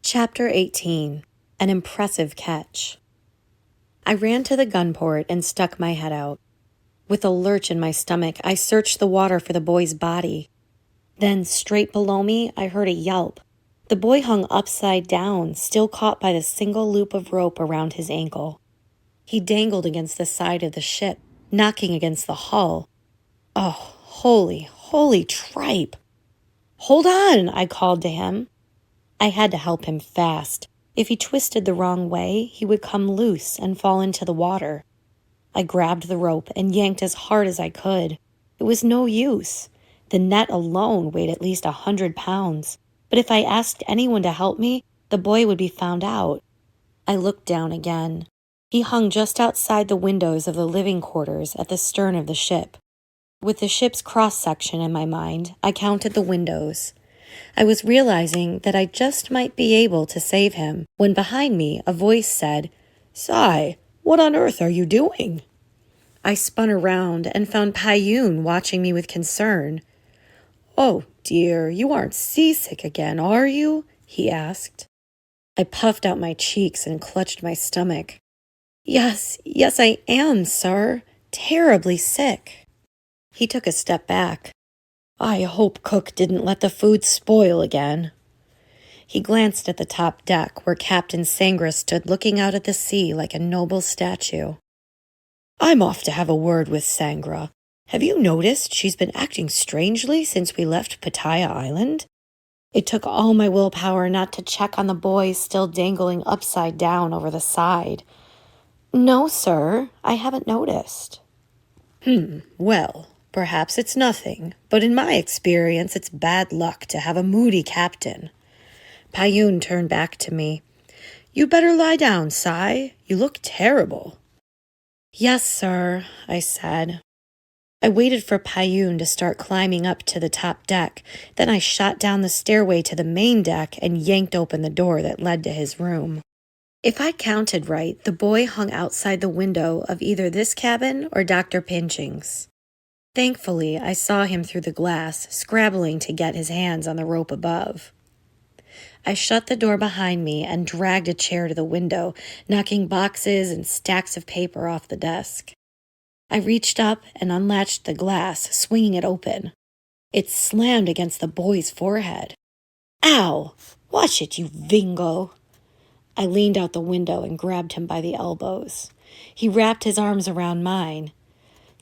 Chapter 18. An Impressive Catch. I ran to the gunport and stuck my head out. With a lurch in my stomach, I searched the water for the boy's body. Then, straight below me, I heard a yelp. The boy hung upside down, still caught by the single loop of rope around his ankle. He dangled against the side of the ship, knocking against the hull. Oh, holy tripe! "Hold on!" I called to him. I had to help him fast. If he twisted the wrong way, he would come loose and fall into the water. I grabbed the rope and yanked as hard as I could. It was no use. The net alone weighed at least 100 pounds. But if I asked anyone to help me, the boy would be found out. I looked down again. He hung just outside the windows of the living quarters at the stern of the ship. With the ship's cross-section in my mind, I counted the windows. I was realizing that I just might be able to save him when behind me a voice said, "Sai, what on earth are you doing?" I spun around and found Payun watching me with concern. "Oh, dear, you aren't seasick again, are you?" he asked. I puffed out my cheeks and clutched my stomach. Yes, I am, sir. Terribly sick." He took a step back. "I hope Cook didn't let the food spoil again." He glanced at the top deck where Captain Sangra stood looking out at the sea like a noble statue. "I'm off to have a word with Sangra. Have you noticed she's been acting strangely since we left Pattaya Island?" It took all my willpower not to check on the boy still dangling upside down over the side. "No, sir, I haven't noticed." Well, perhaps it's nothing, but in my experience it's bad luck to have a moody captain." Payun turned back to me. "You'd better lie down, Sai. You look terrible." "Yes, sir," I said. I waited for Payun to start climbing up to the top deck. Then I shot down the stairway to the main deck and yanked open the door that led to his room. If I counted right, the boy hung outside the window of either this cabin or Dr. Pinching's. Thankfully, I saw him through the glass, scrabbling to get his hands on the rope above. I shut the door behind me and dragged a chair to the window, knocking boxes and stacks of paper off the desk. I reached up and unlatched the glass, swinging it open. It slammed against the boy's forehead. "Ow! Watch it, you Vingo!" I leaned out the window and grabbed him by the elbows. He wrapped his arms around mine.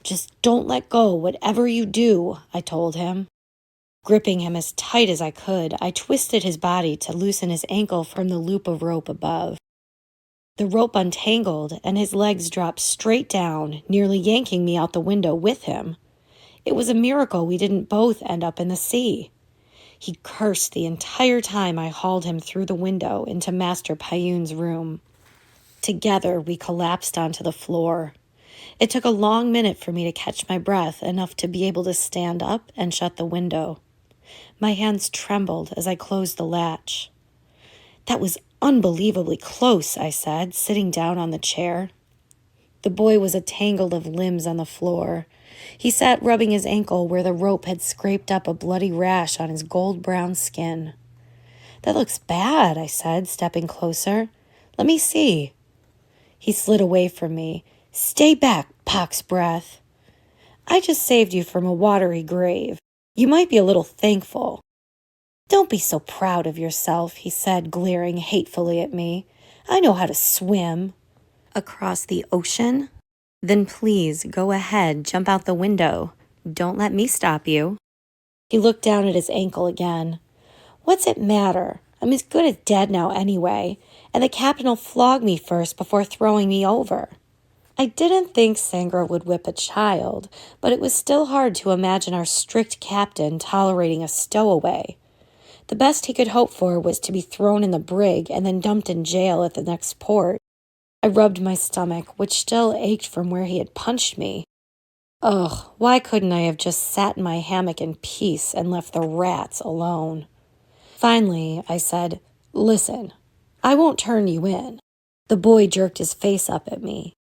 "Just don't let go, whatever you do," I told him. Gripping him as tight as I could, I twisted his body to loosen his ankle from the loop of rope above. The rope untangled, and his legs dropped straight down, nearly yanking me out the window with him. It was a miracle we didn't both end up in the sea. He cursed the entire time I hauled him through the window into Master Payun's room. Together, we collapsed onto the floor. It took a long minute for me to catch my breath enough to be able to stand up and shut the window. My hands trembled as I closed the latch. "That was unbelievably close," I said, sitting down on the chair. The boy was a tangle of limbs on the floor. He sat rubbing his ankle where the rope had scraped up a bloody rash on his gold-brown skin. "That looks bad," I said, stepping closer. "Let me see." He slid away from me. "Stay back, pox breath. I just saved you from a watery grave. You might be a little thankful." "Don't be so proud of yourself," he said, glaring hatefully at me. "I know how to swim." "Across the ocean? Then please, go ahead, jump out the window. Don't let me stop you." He looked down at his ankle again. "What's it matter? I'm as good as dead now anyway, and the captain will flog me first before throwing me over." I didn't think Sangra would whip a child, but it was still hard to imagine our strict captain tolerating a stowaway. The best he could hope for was to be thrown in the brig and then dumped in jail at the next port. I rubbed my stomach, which still ached from where he had punched me. Ugh, why couldn't I have just sat in my hammock in peace and left the rats alone? Finally, I said, "Listen, I won't turn you in." The boy jerked his face up at me.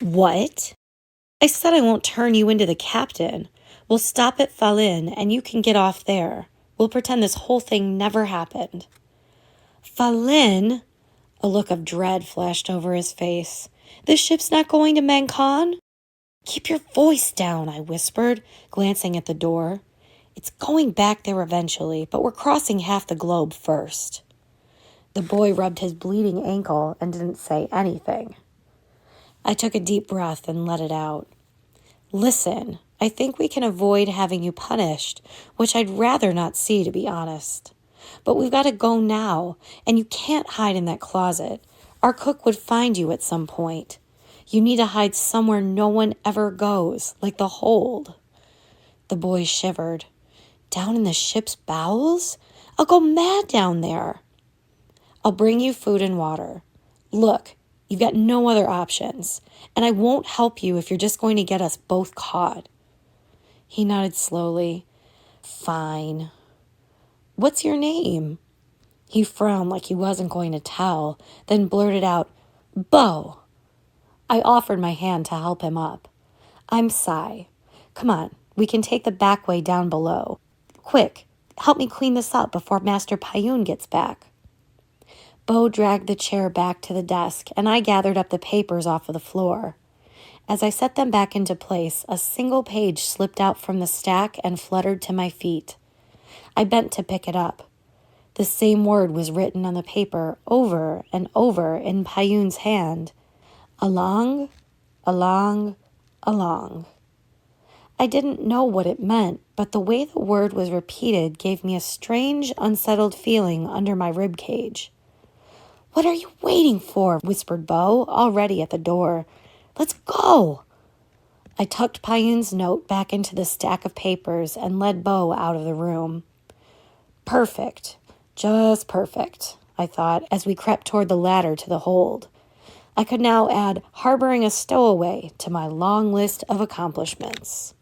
"What?" "I said I won't turn you into the captain. We'll stop at Falin and you can get off there. We'll pretend this whole thing never happened." Falin? A look of dread flashed over his face. This ship's not going to Mancon? Keep your voice down, I whispered, glancing at the door. It's going back there eventually, but we're crossing half the globe first. The boy rubbed his bleeding ankle and didn't say anything. I took a deep breath and let it out. Listen, I think we can avoid having you punished, which I'd rather not see, to be honest. But we've got to go now, and you can't hide in that closet. Our cook would find you at some point. You need to hide somewhere no one ever goes, like the hold. The boy shivered. Down in the ship's bowels? I'll go mad down there. I'll bring you food and water. Look, you've got no other options, and I won't help you if you're just going to get us both caught. He nodded slowly. Fine. What's your name? He frowned like he wasn't going to tell, then blurted out, Bo. I offered my hand to help him up. I'm Sai. Come on, we can take the back way down below. Quick, help me clean this up before Master Payun gets back. Bo dragged the chair back to the desk, and I gathered up the papers off of the floor. As I set them back into place, a single page slipped out from the stack and fluttered to my feet. I bent to pick it up. The same word was written on the paper over and over in Payun's hand. Along, along, along. I didn't know what it meant, but the way the word was repeated gave me a strange, unsettled feeling under my rib cage. What are you waiting for? Whispered Bo, already at the door. Let's go. I tucked Payun's note back into the stack of papers and led Bo out of the room. Perfect. Just perfect, I thought, as we crept toward the ladder to the hold. I could now add harboring a stowaway to my long list of accomplishments.